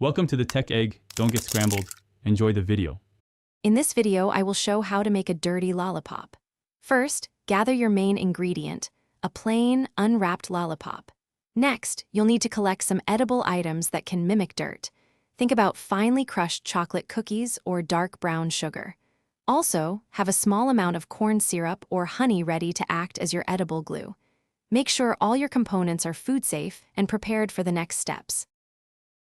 Welcome to the Tech Egg. Don't get scrambled. Enjoy the video. In this video, I will show how to make a dirty lollipop. First, gather your main ingredient, a plain, unwrapped lollipop. Next, you'll need to collect some edible items that can mimic dirt. Think about finely crushed chocolate cookies or dark brown sugar. Also, have a small amount of corn syrup or honey ready to act as your edible glue. Make sure all your components are food safe and prepared for the next steps.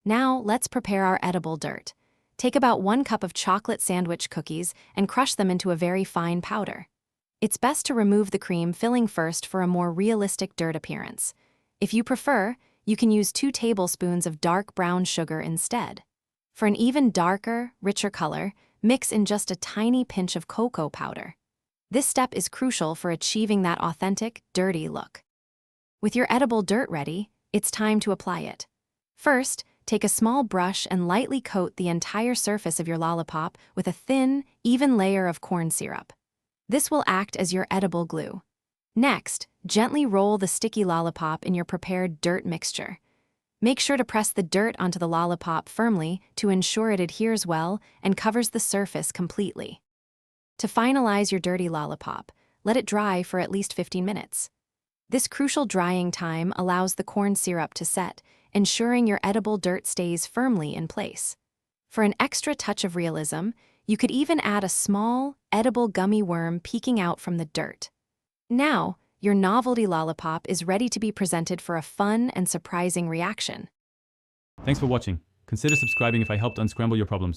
Now, let's prepare our edible dirt. Take about 1 cup of chocolate sandwich cookies and crush them into a very fine powder. It's best to remove the cream filling first for a more realistic dirt appearance. If you prefer, you can use 2 tablespoons of dark brown sugar instead. For an even darker, richer color, mix in just a tiny pinch of cocoa powder. This step is crucial for achieving that authentic, dirty look. With your edible dirt ready, it's time to apply it. First, take a small brush and lightly coat the entire surface of your lollipop with a thin, even layer of corn syrup. This will act as your edible glue. Next, gently roll the sticky lollipop in your prepared dirt mixture. Make sure to press the dirt onto the lollipop firmly to ensure it adheres well and covers the surface completely. To finalize your dirty lollipop, let it dry for at least 15 minutes. This crucial drying time allows the corn syrup to set, ensuring your edible dirt stays firmly in place. For an extra touch of realism, you could even add a small, edible gummy worm peeking out from the dirt. Now, your novelty lollipop is ready to be presented for a fun and surprising reaction. Thanks for watching. Consider subscribing if I helped unscramble your problems.